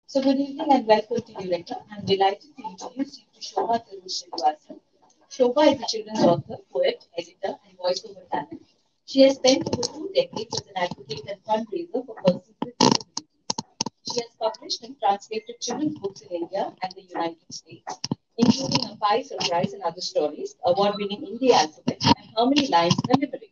So good evening and welcome to Eureka. I'm delighted to introduce you to Shobha Tharoor Srinivasan. Shobha is a children's author, poet, editor, and voiceover talent. She has spent over 2 decades as an advocate and fundraiser for persons with disabilities. She has published and translated children's books in India and the United States, including A Pie Surprise and Other Stories, award-winning Indie Alphabet, and How Many Lines in a Limerick.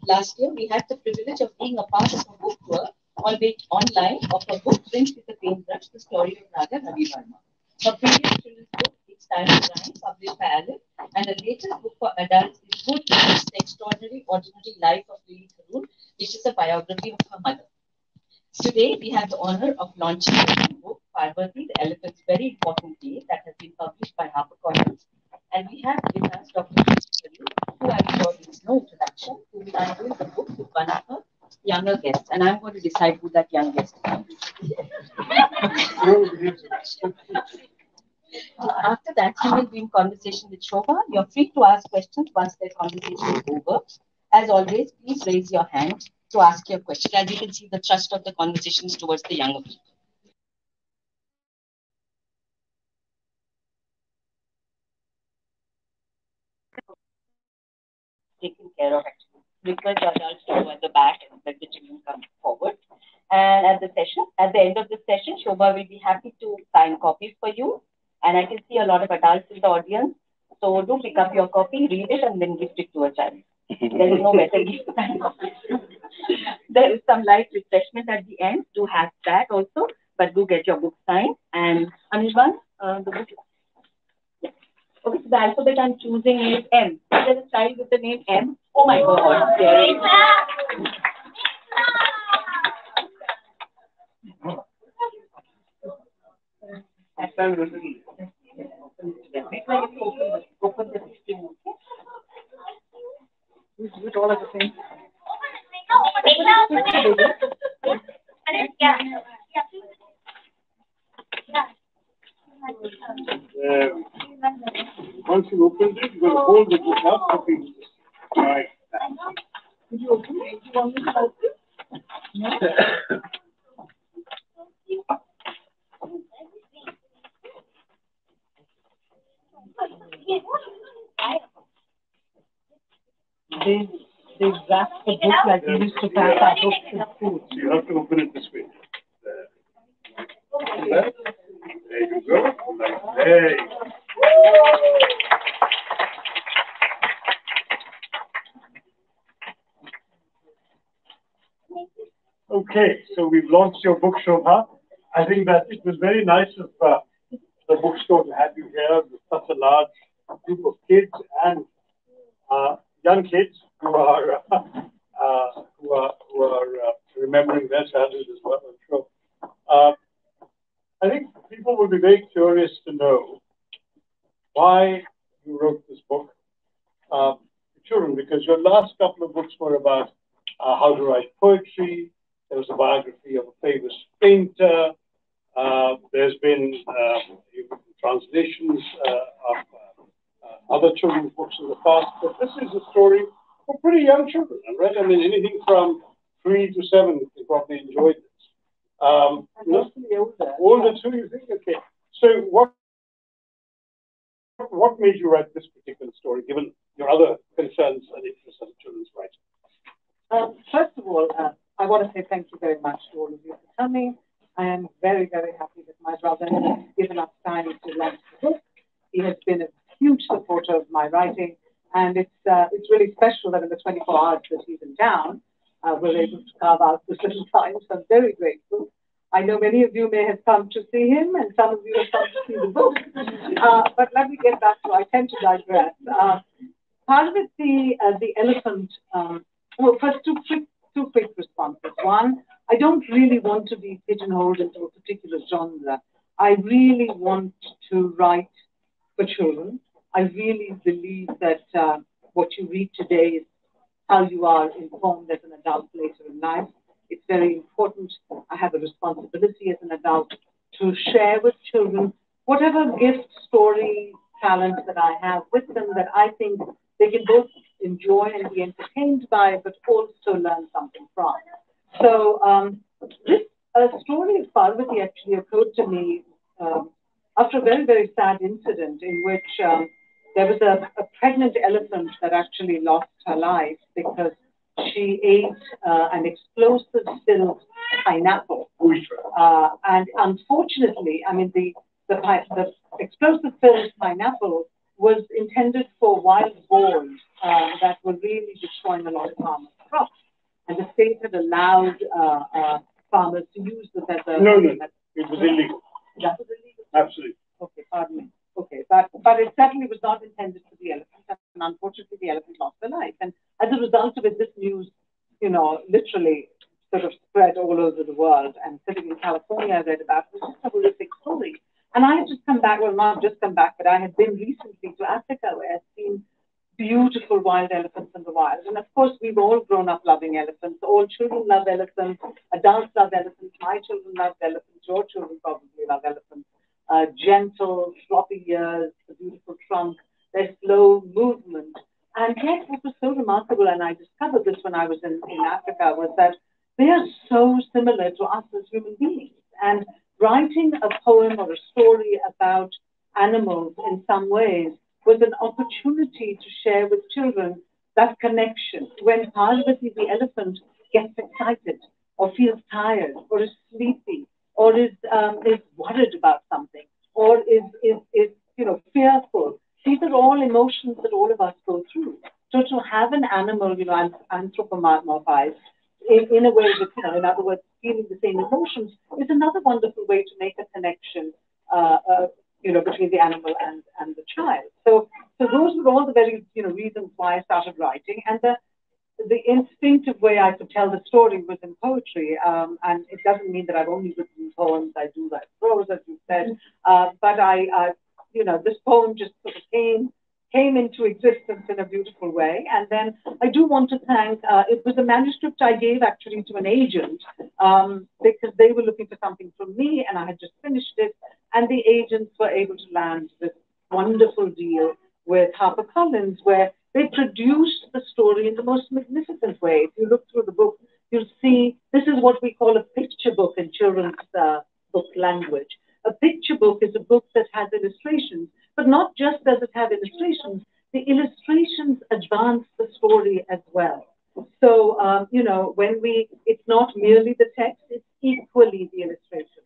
Last year, we had the privilege of being a part of a book tour, albeit online, of a book Prince with a Paintbrush, the story of Raja Ravi Verma. Her previous children's book, It's Time to Rhyme, published by Alice, and her latest book for adults is Good News, The Extraordinary Ordinary Life of Lily Tharoor, which is a biography of her mother. Today, we have the honor of launching a new book, Parvati, the Elephant's Very Important Day, that has been published by Harper. And we have with us Dr. Shashi Tharoor, who I'm sure needs no introduction, who will unveil the book with one of her younger guests. And I'm going to decide who that young guest is. After that, you will be in conversation with Shobha. You're free to ask questions once the conversation is over. As always, please raise your hand to ask your question. As you can see, the thrust of the conversation is towards the younger people. Taken care of actually. Because the adults go at the back and let the children come forward. And at the end of the session, Shobha will be happy to sign copies for you. And I can see a lot of adults in the audience. So do pick up your copy, read it, and then gift it to a child. There is no better gift than coffee. There is some light refreshment at the end. Do have that also, but do get your book signed. And Anirban, the book. Yeah. Okay, so the alphabet I'm choosing is M. There's a child with the name M. Oh my God. There is. Open the screen, okay? We do it all at the same time. Once you open it, you're going to hold the book up for people to see. All right. Did you open it? You want me to open it? No? They, they wrap the book like they used to pack our books in school. So you have to open it this way. There you go. Like, hey. Okay, so we've launched your book, Shobha. I think that it was very nice of the bookstore to have you here with such a large group of kids and young kids who are remembering their childhood as well. I'm sure. I think people will be very curious to know why you wrote this book, for children, because your last couple of books were about how to write poetry. There was a biography of a famous painter. There's been translations of other children's books in the past, but this is a story for pretty young children, right? I mean, anything from 3 to 7 can probably enjoy this. Older too, you think? Okay. So what made you write this particular story, given your other concerns and interests as a children's writer? First of all, I want to say thank you very much to all of you for coming. I am very, very happy that my brother has given us time to launch the book. He has been a huge supporter of my writing, and it's really special that in the 24 hours that he's in town, we're able to carve out this little time. So I'm very grateful. I know many of you may have come to see him, and some of you have come to see the book. But let me get back to. I tend to digress. Part of it, the elephant. Well, first two quick responses. One, I don't really want to be pigeonholed into a particular genre. I really want to write for children. I really believe that what you read today is how you are informed as an adult later in life. It's very important. I have a responsibility as an adult to share with children whatever gift, story, talent that I have with them that I think they can both enjoy and be entertained by, but also learn something from. So this a story of Parvati actually occurred to me after a very, very sad incident in which there was a pregnant elephant that actually lost her life because she ate an explosive-filled pineapple. And unfortunately, I mean, the explosive-filled pineapple was intended for wild boars that were really destroying a lot of farmers' crops. And the state had allowed farmers to use this as a... No, it was illegal. That was illegal? Absolutely. Okay, pardon me. Okay, but it certainly was not intended for the elephant, and unfortunately the elephant lost their life. And as a result of it, this news, literally sort of spread all over the world. And sitting in California, I read about it. It was just a horrific story. And I had just come back, well, not just come back, but I had been recently to Africa where I'd seen beautiful wild elephants in the wild. And of course, we've all grown up loving elephants. All children love elephants. Adults love elephants. My children love elephants. Your children probably love elephants. Gentle, floppy ears, the beautiful trunk, their slow movement. And yet, what was so remarkable, and I discovered this when I was in Africa, was that they are so similar to us as human beings. And writing a poem or a story about animals in some ways was an opportunity to share with children that connection. When Parvati, the elephant, gets excited or feels tired or is sleepy or is worried about something or is fearful, these are all emotions that all of us go through. So to have an animal, anthropomorphized in a way that, in other words, feeling the same emotions is another wonderful way to make a connection, between the animal and the child. So those were all the very, reasons why I started writing. And the instinctive way I could tell the story was in poetry. And it doesn't mean that I've only written poems. I do write prose, as you said. But this poem just sort of came into existence in a beautiful way. And then I do want to thank, it was a manuscript I gave actually to an agent because they were looking for something from me and I had just finished it. And the agents were able to land this wonderful deal with Harper where they produced the story in the most magnificent way. If you look through the book, you'll see this is what we call a picture book in children's book language. A picture book is a book that has illustrations, but not just does it have illustrations, the illustrations advance the story as well. So, it's not merely the text, it's equally the illustration.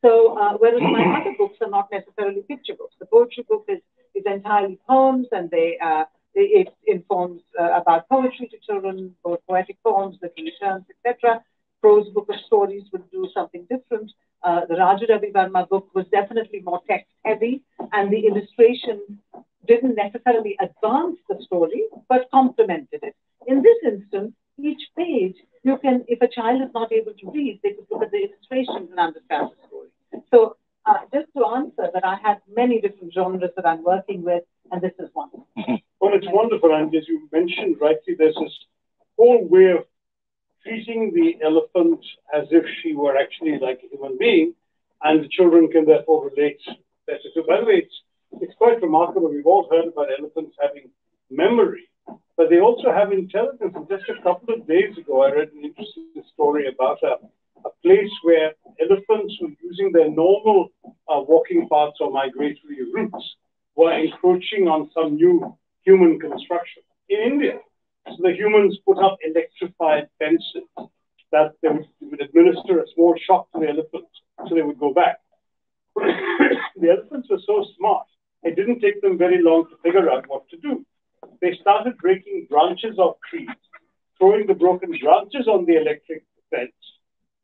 So, whereas my other books are not necessarily picture books. The poetry book is entirely poems, and it informs about poetry to children, both poetic poems, literature terms, etc. Prose book of stories would do something different. The Raja Ravi Verma book was definitely more text-heavy, and the illustration didn't necessarily advance the story, but complemented it. In this instance, each page, you can, if a child is not able to read, they could look at the illustrations and understand the story. So just to answer that, I have many different genres that I'm working with, and this is one. Well, it's wonderful, and as you mentioned rightly, there's this whole way of treating the elephant as if she were actually like a human being, and the children can therefore relate better. So, by the way, it's quite remarkable. We've all heard about elephants having memory, but they also have intelligence. And just a couple of days ago, I read an interesting story about a place where elephants were using their normal walking paths or migratory routes were encroaching on some new human construction in India. So the humans put up electrified fences that they would administer a small shock to the elephants so they would go back. The elephants were so smart, it didn't take them very long to figure out what to do. They started breaking branches of trees, throwing the broken branches on the electric fence.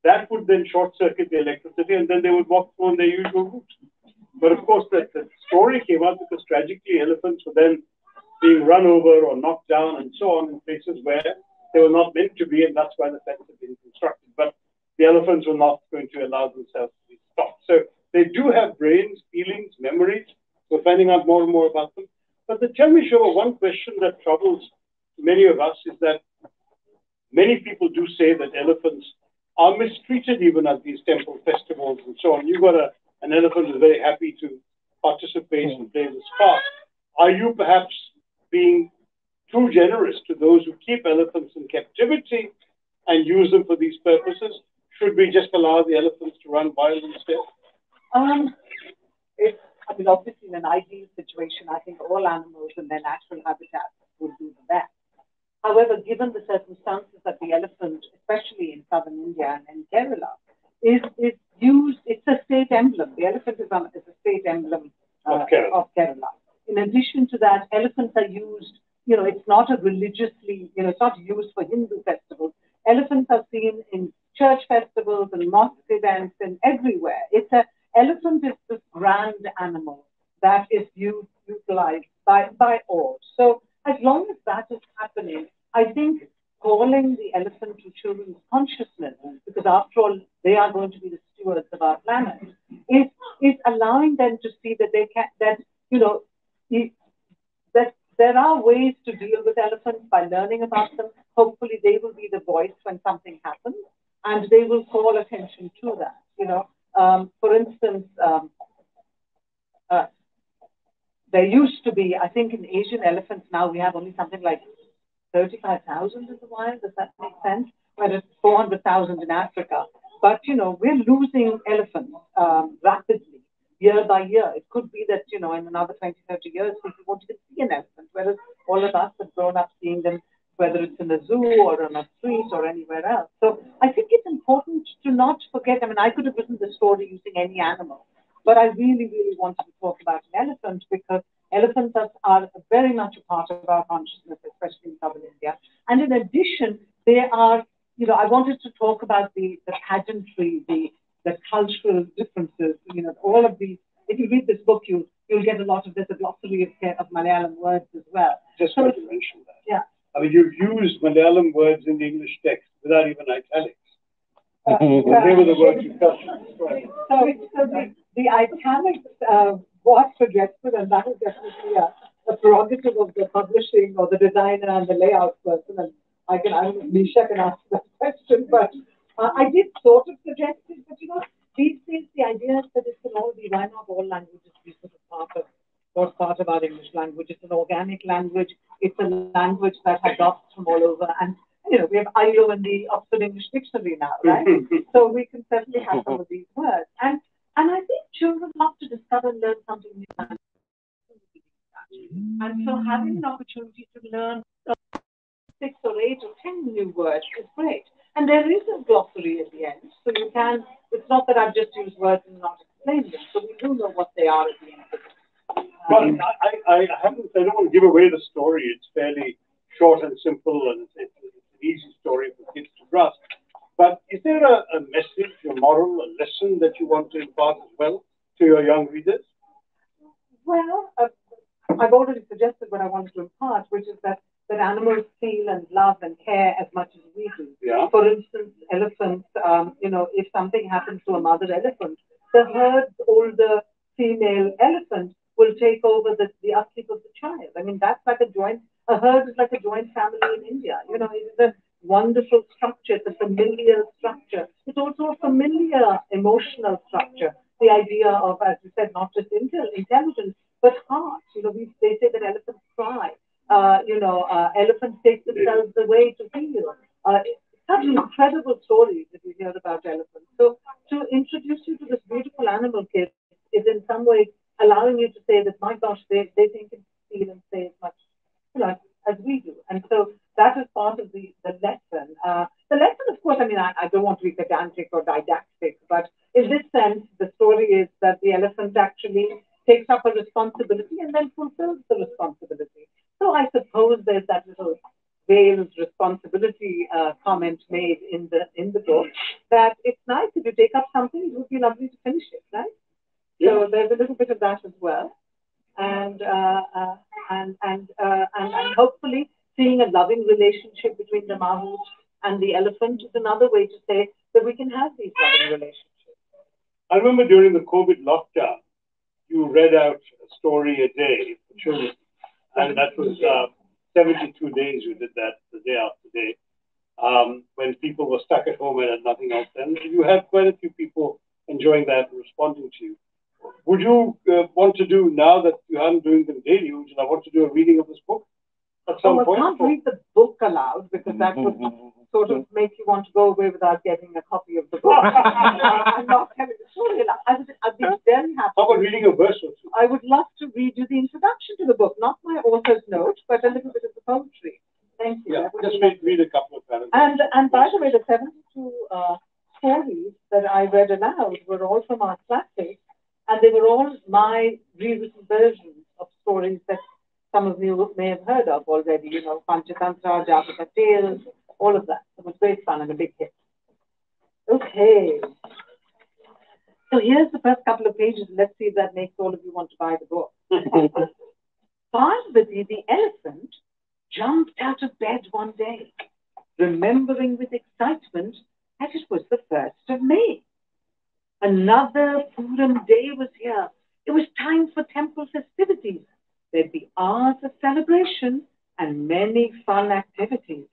That would then short-circuit the electricity, and then they would walk through on their usual route. But of course, the story came out because tragically elephants were then being run over or knocked down and so on in places where they were not meant to be, and that's why the fence had been constructed. But the elephants were not going to allow themselves to be stopped. So they do have brains, feelings, memories. We're finding out more and more about them. But tell me, Shobha, one question that troubles many of us is that many people do say that elephants are mistreated even at these temple festivals and so on. You've got an elephant who's very happy to participate and play this part. Are you perhaps being too generous to those who keep elephants in captivity and use them for these purposes? Should we just allow the elephants to run wild instead? I mean, obviously, in an ideal situation, I think all animals in their natural habitat would do the best. However, given the circumstances that the elephant, especially in southern India and in Kerala, is used, it's a state emblem. The elephant is a state emblem of Kerala. In addition to that, elephants are used, it's not a religiously, it's not used for Hindu festivals. Elephants are seen in church festivals and mosque events and everywhere. Elephant is this grand animal that is utilized by all. So as long as that is happening, I think calling the elephant to children's consciousness, because after all, they are going to be the stewards of our planet, is allowing them to see that they can, that there are ways to deal with elephants by learning about them. Hopefully, they will be the voice when something happens, and they will call attention to that. For instance, there used to be, I think, in Asian elephants now we have only something like 35,000 in the wild. Does that make sense? Whereas 400,000 in Africa. But we're losing elephants rapidly, year by year. It could be that in another 20, 30 years, people won't even see an elephant, whereas all of us have grown up seeing them, whether it's in a zoo or on a street or anywhere else. So I think it's important to not forget. I mean, I could have written the story using any animal, but I really, really wanted to talk about an elephant because elephants are very much a part of our consciousness, especially in southern India. And in addition, they are, I wanted to talk about the pageantry, the cultural differences, all of these. If you read this book, you'll get a lot of this, a glossary of Malayalam words as well. Just want to mention that. Yeah. I mean, you've used Malayalam words in the English text without even italics. They were the words you touched. So the italics was suggested, and that is definitely a prerogative of the publishing or the designer and the layout person. And I don't know if Nisha can answer that question, but I did sort of suggest it. But these days the idea is that it can all be, why not all languages be sort of part of our English language? It's an organic language. It's a language that adopts from all over. And we have ILO in the Oxford English Dictionary now, right? So we can certainly have some of these words. And I think children love to discover and learn something new. And so having an opportunity to learn 6 or 8 or 10 new words is great. And there is a glossary at the end. So you can, it's not that I've just used words and not explained them. So we do know what they are at the end of it. Well, I don't want to give away the story. It's fairly short and simple, and it's an easy story for kids to grasp. But is there a message, a moral, a lesson that you want to impart as well to your young readers? Well, I've already suggested what I wanted to impart, which is that animals feel and love and care as much as we do. Yeah. For instance, elephants, if something happens to a mother elephant, the herd's older female elephant will take over the upkeep of the child. I mean, that's like a herd is like a joint family in India. It is a wonderful structure. It's a familiar structure. It's also a familiar emotional structure. The idea of, as you said, not just intelligence, but heart. They say that elephants cry. Elephants take themselves away to heal. Such incredible stories that we hear about elephants. So to introduce you to this beautiful animal, kids, is in some ways allowing you to say that, my gosh, they think and feel and say as much as we do. And so that is part of the lesson. The lesson, of course, I don't want to be pedantic or didactic, but in this sense, the story is that the elephant actually takes up a responsibility and then fulfills the responsibility. So I suppose there's that little Wales responsibility comment made in the book, that it's nice if you take up something, it would be lovely to finish it, right? Yeah. So there's a little bit of that as well, and hopefully seeing a loving relationship between the mahout and the elephant is another way to say that we can have these loving relationships. I remember during the COVID lockdown, you read out a story a day for children, and that was 72 days. You did that the day after day, when people were stuck at home and had nothing else. And you had quite a few people enjoying that and responding to you. Would you want to do, now that you aren't doing them daily, would you want to do a reading of this book? at some I point. can't read the book aloud because that would sort of make you want to go away without getting a copy of the book. I'm not telling the story aloud. I'd be very happy. How about reading a verse or two? I would love to read you the introduction to the book, not my author's note, but a little bit of the poetry. Thank you. Yeah, just read a couple of paragraphs. And by the way, the 72 stories that I read aloud were all from our classics, and they were all my rewritten versions of stories that some of you may have heard of already, you know, Panchatantra, Jataka Tales, all of that. It was great fun and a big hit. Okay. So here's the first couple of pages. Let's see if that makes all of you want to buy the book. Parvati, the elephant, jumped out of bed one day, remembering with excitement that it was the 1st of May. Another Puram day was here. It was time for temple festivities. There'd be hours of celebration and many fun activities.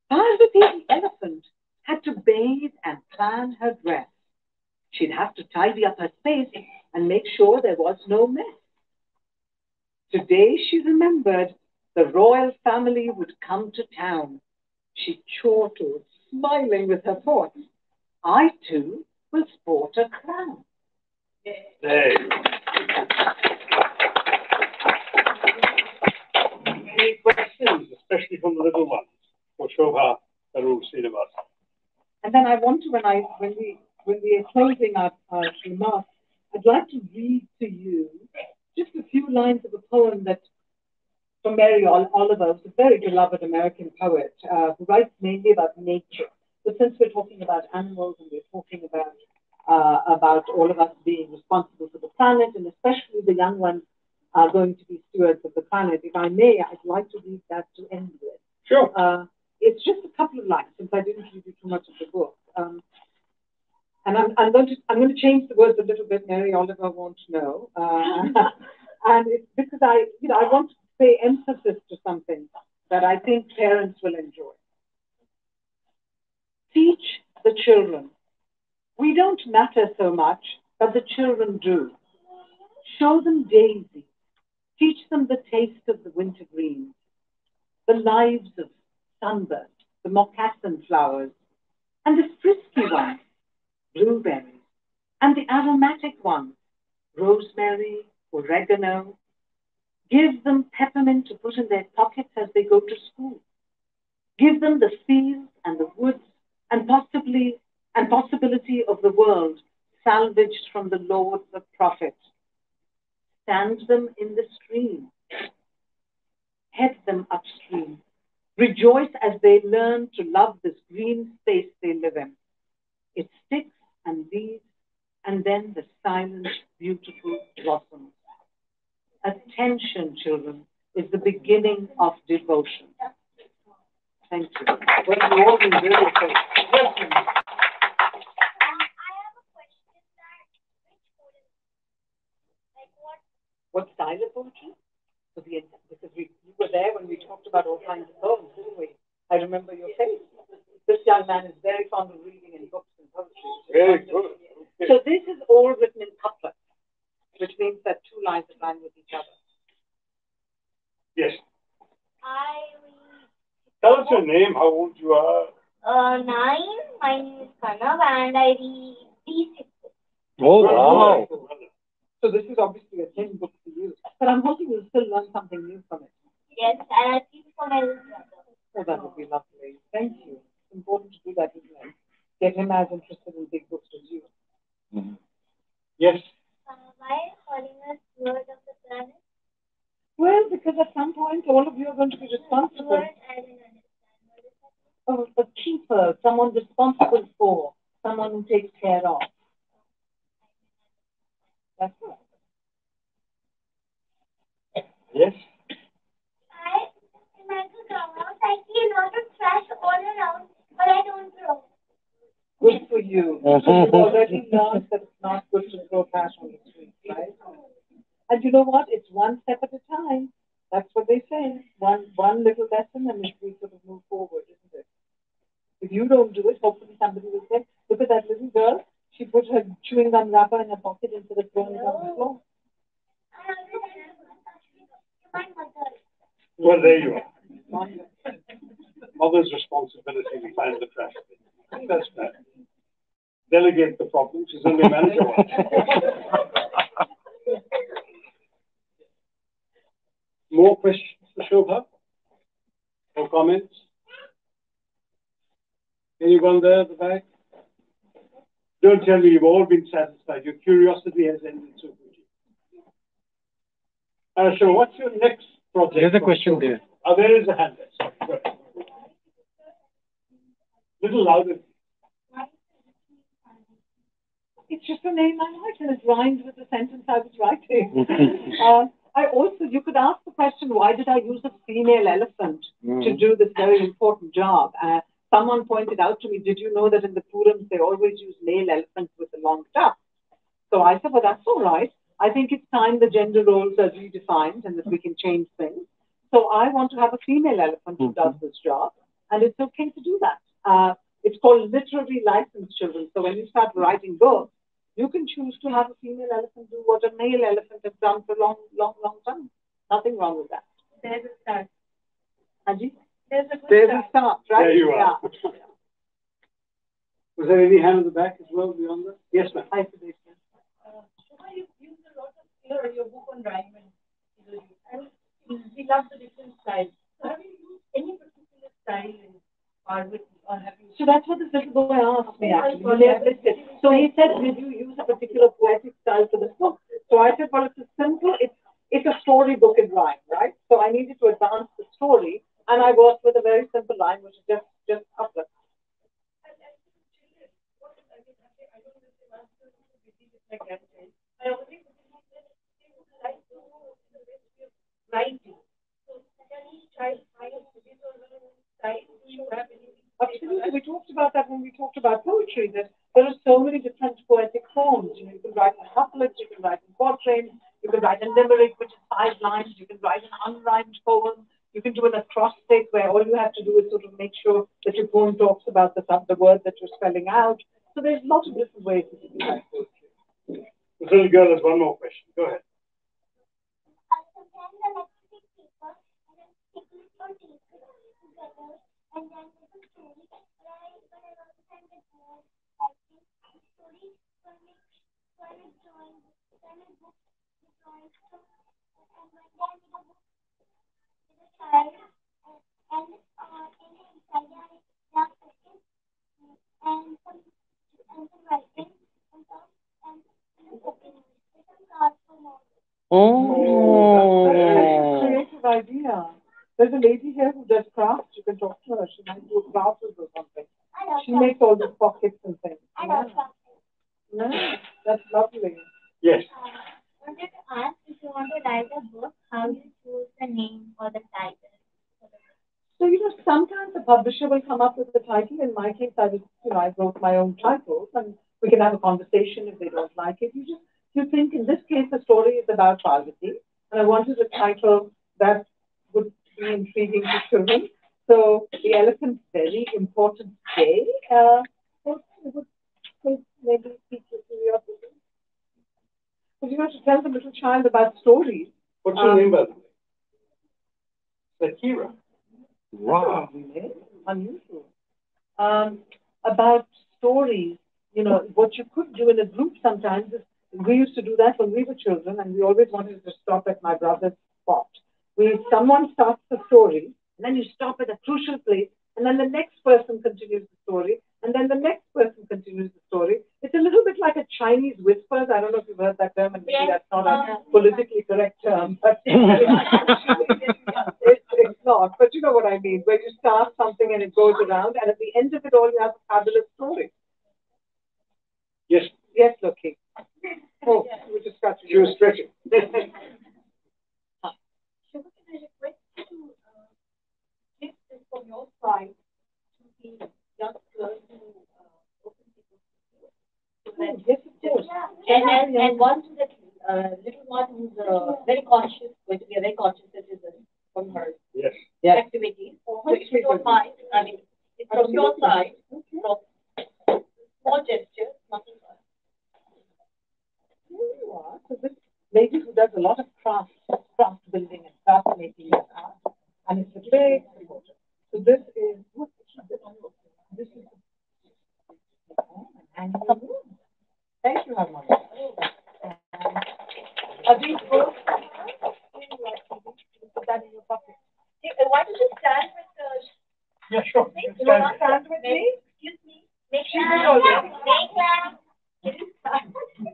Parvati, the elephant, had to bathe and plan her dress. She'd have to tidy up her space and make sure there was no mess. Today, she remembered, the royal family would come to town. She chortled, smiling with her thoughts. I, too, will sport a crown. There. Any questions, especially from the little ones, for Shobha Tharoor Srinivasan? And then I want to, when we are closing our remarks, I'd like to read to you just a few lines of a poem that from Mary Oliver, who's a very beloved American poet, who writes mainly about nature. But since we're talking about animals and we're talking about all of us being responsible for the planet, and especially the young ones are going to be stewards of the planet, if I may, I'd like to read that to end with. Sure. It's just a couple of lines, since I didn't read you too much of the book. And I'm going to change the words a little bit. Mary Oliver won't know, and it's because I want to pay emphasis to something that I think parents will enjoy. Teach the children. We don't matter so much, but the children do. Show them daisies. Teach them the taste of the winter greens, the lives of sunburst, the moccasin flowers, and the frisky ones, blueberries, and the aromatic ones, rosemary, oregano. Give them peppermint to put in their pockets as they go to school. Give them the fields and the woods and possibility of the world salvaged from the lords of profit. Stand them in the stream. Head them upstream. Rejoice as they learn to love this green space they live in. It sticks and leaves, and then the silent, beautiful blossoms. Attention, children, is the beginning of devotion. Thank you. Well, you all been very okay. Yes, please. What style of poetry? Because you were there when we talked about all kinds of poems, didn't we? I remember your face. This young man is very fond of reading in books and poetry. Very good. Okay. So this is all written in couplets, which means that two lines align with each other. Yes. Tell us your name, how old you are. 9. My name is Kanav and I read D6. Oh, wow. So this is obviously a thin book to you, but I'm hoping you'll still learn something new from it. Yes, and I read for my little brother. Oh, that would be lovely. Thank you. It's important to do that, isn't it? Get him as interested in big books as you. Mm-hmm. Yes. Why are you calling us stewards of the planet? Well, because at some point all of you are going to be responsible. Steward, I didn't understand. What is that? A keeper, someone responsible for, someone who takes care of. That's right. Yes. In my house, I see a lot of trash all around, but I don't throw. Good for you. You've already learned that it's not good to throw trash on the street, right? And you know what? It's one step at a time. That's what they say. One little lesson, and we sort of move forward, isn't it? If you don't do it, hopefully somebody will say, look at that little girl. She put her chewing gum wrapper in her pocket instead of throwing it on the floor. My mother. Well, there you are. Mother's responsibility to find the trash bin. I think that's bad. Delegate the problem. She's only a manager once. More questions for Shobha? Or comments? Anyone there at the back? Don't tell me you've all been satisfied. Your curiosity has ended so quickly. So what's your next project? There's a question there. Oh, there is a hand there. Sorry. Go ahead. Little louder. It's just a name I like, and it rhymed with the sentence I was writing. I also, you could ask the question, why did I use a female elephant to do this very important job? Someone pointed out to me, did you know that in the Purams they always use male elephants with a long tusk? So I said, well, that's all right. I think it's time the gender roles are redefined and that we can change things. So I want to have a female elephant who does this job, and it's okay to do that. It's called literary license, children. So when you start writing books, you can choose to have a female elephant do what a male elephant has done for a long, long, long time. Nothing wrong with that. There's a start. Anji? There's a There's a start, right? There you are. Yeah. Was there any hand in the back as well beyond that? Yes, ma'am. Hi, Sudesh. Shobha, you've used a lot of color in your book on rhyme and we love the different styles. So have you used any particular style in Parvati, or have you? So that's what this little boy asked me actually. So he said, did you use a particular poetic style for this book? So I said, well, it's a simple, it's a storybook in rhyme, right? So I needed to advance the story, and I worked with a very simple line, which is just uplift. I only like to writing. So can each child find his or her own style? Do you have any? Absolutely. We talked about that when we talked about poetry, that there are so many different poetic forms. You know, you can write in couplets, you can write in quatrains, you can write a limerick, which is 5 lines, you can write an unrhymed poem, you can do an acrostic where all you have to do is sort of make sure that your poem talks about the word that you're spelling out. So there's lots of different ways to do that poetry. This little girl has one more question. Go ahead. Sometimes I like to take paper and then stick it or tape it together and then make a story. But I also find it more writing stories for me, when it's drawing, when it's book, the drawing stuff, and when I make a book with a child and in the inside I have questions and some writing and some and cooking with some cards for more. Oh, that's a very creative idea. There's a lady here who does crafts. You can talk to her. She might do classes or something. She makes all these pockets and things. I love crafts. No, that's lovely. Yes. I wanted to ask, if you want to write a book, how do you choose the name or the title for the book? So, you know, sometimes the publisher will come up with the title. In my case, I wrote my own titles, and we can have a conversation if they don't like it. You think, in this case, the story is about Parvati, and I wanted a title that would be intriguing to children. So, the elephant's very important day. Would maybe pique your curiosity. But you have to tell the little child about stories. What's your name, by the way? Sakira. Wow. Unusual. About stories, you know, what you could do in a group sometimes is, we used to do that when we were children, and we always wanted to stop at my brother's spot. Someone starts the story, and then you stop at a crucial place, and then the next person continues the story, and then the next person continues the story. It's a little bit like a Chinese whispers. I don't know if you've heard that term, and maybe that's not a politically correct term, but it's not. But you know what I mean, where you start something and it goes around, and at the end of it all, you have a fabulous story. Yes. Yes, Loki. Oh, you were just scratching. She was stretching. Shobha, can I request you to give this from your side to the young girls who open the book? Yes, of course. And one to the little one who's very conscious, going to be a very conscious citizen from her Yes. activity. So if you don't mind, I mean, it's from your side, from small gestures, nothing else. Here you are. So this lady who does a lot of craft building and craft making and art. these both? Put that in your pocket. Why don't you stand with Yeah, sure. You can You want to stand stand with me? excuse me? Make She did already. Make love.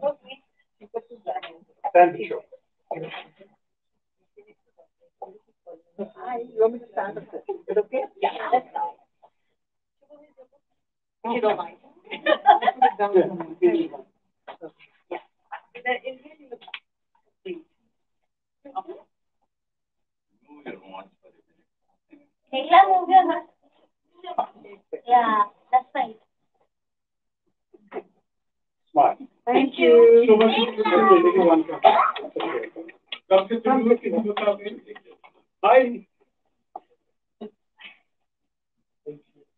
Okay. here. Stand and show. Hi, you want me to stand with this? Is it okay? Yeah, that's fine. You don't mind. Yeah. Make love हो गया ना? Yeah, that's right. Smile. Thank you. So much. Dr. Tharoor, can you come in? Hi.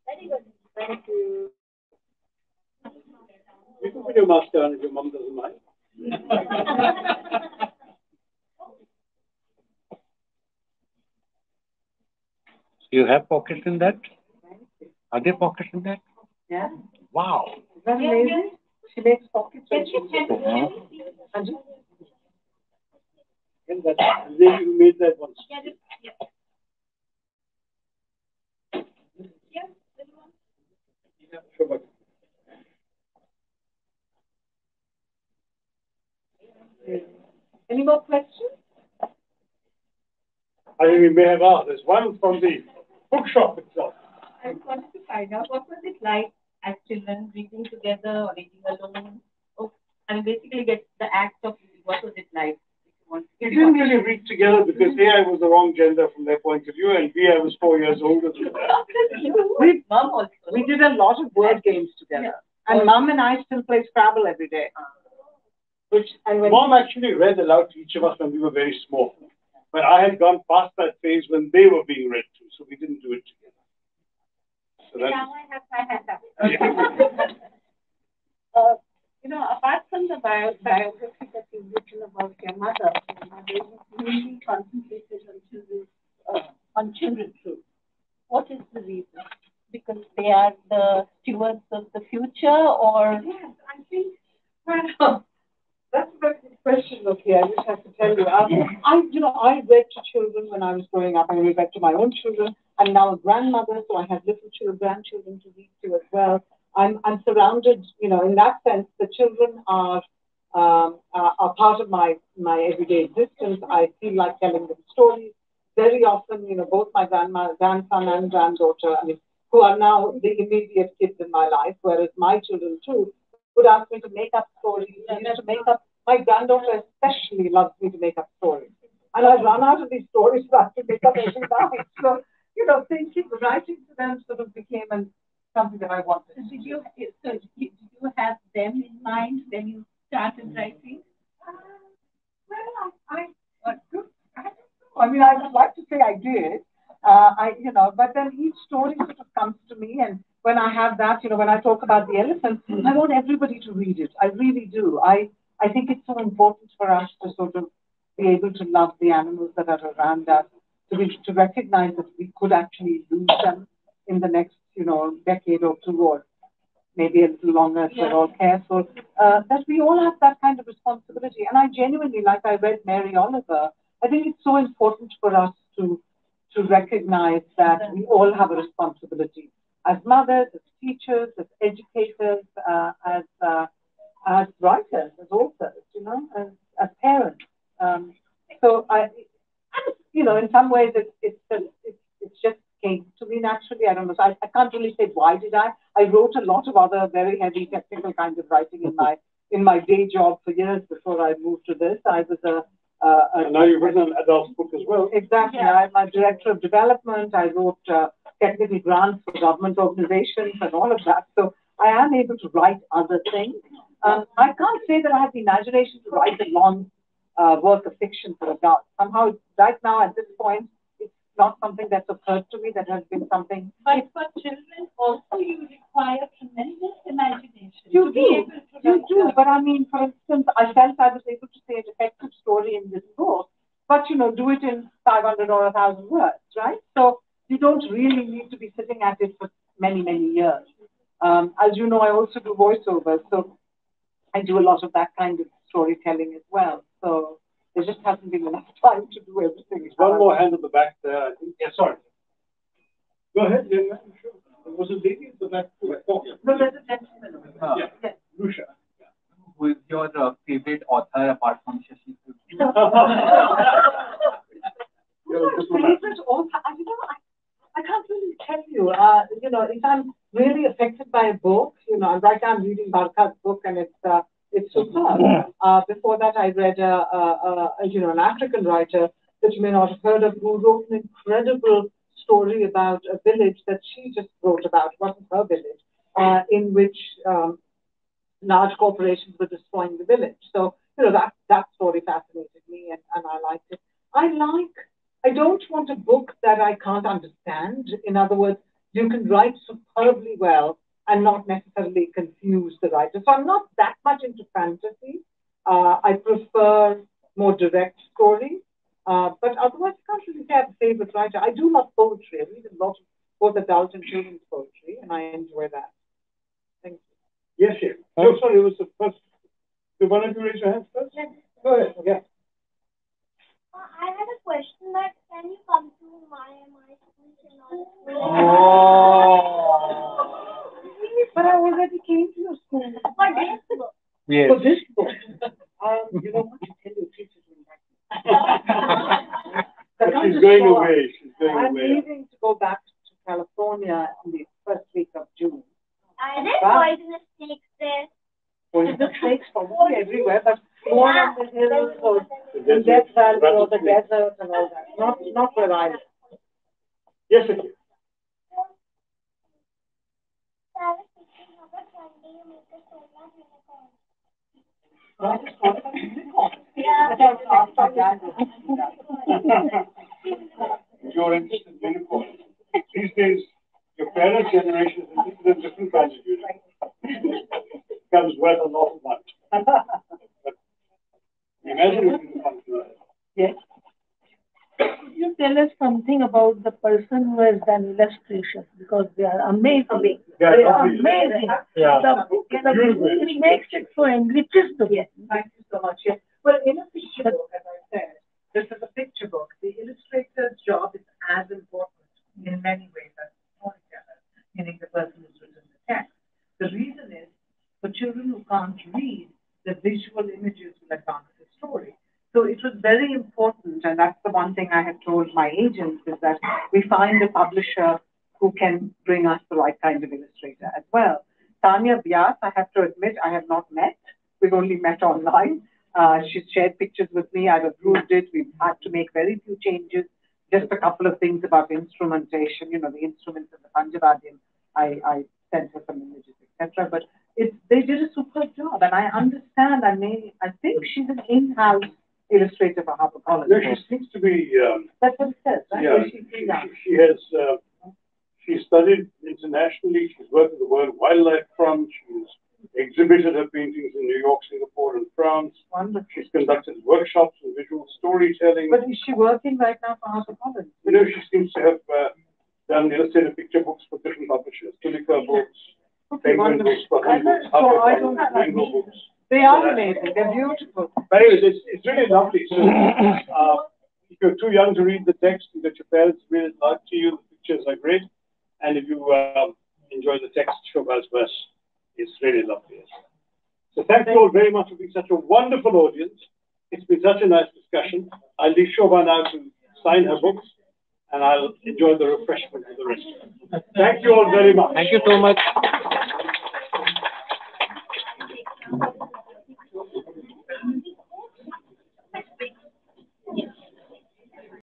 Very good. Thank you. You can put your mask on if your mom doesn't mind. You have pockets in that? Are there pockets in that? Yeah. Wow. Is that amazing? She makes pockets. Can you Anju? And that lady who made that once. Shobha. Any more questions? I think we may have asked. There's one from the bookshop itself. I wanted to find out what was it like as children reading together or reading alone? Oh, I mean, basically, get the act of reading. What was it like? We didn't really read together because A, I was the wrong gender from their point of view, and B, I was 4 years older than that. Mom also. We did a lot of word games together. And Mom and I still play Scrabble every day. And when Mom actually read aloud to each of us when we were very small. But I had gone past that phase when they were being read to, so we didn't do it together. So that's, Now I have my hand up. Apart from the biography that you've written about your mother is mainly concentrated on children too. What is the reason? Because they are the stewards of the future, or? Yes, I think, well, that's a very good question, Loki. I wish I could tell you. I read to children when I was growing up. I read to my own children. I'm now a grandmother, so I have little grandchildren to read to as well. I'm surrounded, in that sense, the children are part of my everyday existence. I feel like telling them stories. Very often, both my grandson and granddaughter, who are now the immediate kids in my life, whereas my children too would ask me to make up stories. My granddaughter especially loves me to make up stories. And I run out of these stories that I have to make up every night. So, writing to them sort of became something that I wanted. Did you have them in mind when you started writing? Well, I don't know. I would like to say I did. But then each story sort of comes to me, and when I have that, when I talk about the elephant, I want everybody to read it. I really do. I think it's so important for us to sort of be able to love the animals that are around us, to recognize that we could actually lose them in the next, decade or two, or maybe a little longer if we're all careful. That we all have that kind of responsibility. And I genuinely, like I read Mary Oliver, I think it's so important for us to recognize that we all have a responsibility as mothers, as teachers, as educators, as writers, as authors, as parents. So in some ways, it's just came to me naturally. I don't know. So I can't really say why did I. I wrote a lot of other very heavy technical kinds of writing in my day job for years before I moved to this. I was and now you've written an adult book as well. Exactly. Yeah. I'm a director of development. I wrote technical grants for government organizations and all of that. So I am able to write other things. I can't say that I have the imagination to write a long work of fiction for adults. Somehow, right now at this point, it's not something that's occurred to me. That has been something. But for children, also you require tremendous imagination. You do. But for instance, I felt I was able to say an effective story in this book, but do it in 500 or 1,000 words, right? So you don't really need to be sitting at it for many, many years. As you know, I also do voiceovers, so I do a lot of that kind of storytelling as well. So there just hasn't been enough time to do everything. One more hand at the back there, I think. Yeah, sorry. Go ahead, young man. Sure. Was it lady at the back? No, there's a gentleman. Yeah. Yes. Lucia. Who is your favorite author apart from Shashi? Favorite author? I can't really tell you. If I'm really affected by a book, right now I'm reading Barkha's book and it's superb. Before that, I read an African writer that you may not have heard of, who wrote an incredible story about a village that she just wrote about. It wasn't her village, in which large corporations were destroying the village. So, that story fascinated me and I liked it. I don't want a book that I can't understand. In other words, you can write superbly well and not necessarily confuse the writer. So I'm not that much into fantasy. I prefer more direct stories. But otherwise, I can't really say I have a favorite writer. I do love poetry. I read a lot of both adult and children's poetry, and I enjoy that. Thank you. Yes, yes. Oh, sorry, it was the first. Do one of you raise your hands first? Yes. Go ahead. Yeah. I had a question that can you come to my school and all? Oh. But I already came to your school. For this book. Yes. For this book. You know what to tell your teachers when But she's going away. She's going I'm away. leaving to go back to California in the first week of June. Are there poisonous snakes there? Poisonous snakes probably everywhere, but more on the hills or the Death Valley or the desert and all that. Not where I live. Yes, it is. I was thinking about one day you make a solar unicorn. You're interested in unicorns. These days, your parents' generation is interested in different kinds of unicorns. Comes worth a lot of money. But imagine if you come to that. Yes. Could you tell us something about the person who has done illustrations? Because they are amazing. Yeah, They are amazing. Yeah. It makes it so enriches the book. Yes, thank you so much. Yes. Well, in a picture book, as I said, this is a picture book. The illustrator's job is as important in many ways as the storyteller, meaning the person who's written the text. The reason is, for children who can't read, the visual images will advance the story. So it was very important, and that's the one thing I have told my agents, is that we find a publisher who can bring us the right kind of illustrator as well. Tanya Vyas, I have to admit, I have not met. We've only met online. She's shared pictures with me. I've approved it. We've had to make very few changes. Just a couple of things about instrumentation, the instruments in the Panjavadyam. I sent her some images, etc. But they did a superb job, and I understand. I think she's an in-house illustrator for Harper College. No, she seems to be. That's what it says, right? Yeah, she has. She studied internationally. She's worked with the World Wildlife Fund. She's exhibited her paintings in New York, Singapore, and France. Wonderful. She's conducted workshops in visual storytelling. But is she working right now for Harper College? She seems to have done illustrated picture books for different publishers. Tulika books, Penguin books, Harper College, Mango books. They are amazing. They're beautiful. But anyways, it's really lovely. So, if you're too young to read the text, you get your parents read it out to you. The pictures are great. And if you enjoy the text, Shobha's verse is really lovely. So thank you all very much for being such a wonderful audience. It's been such a nice discussion. I'll leave Shobha now to sign her books, and I'll enjoy the refreshment of the rest. Thank you all very much. Thank you so much.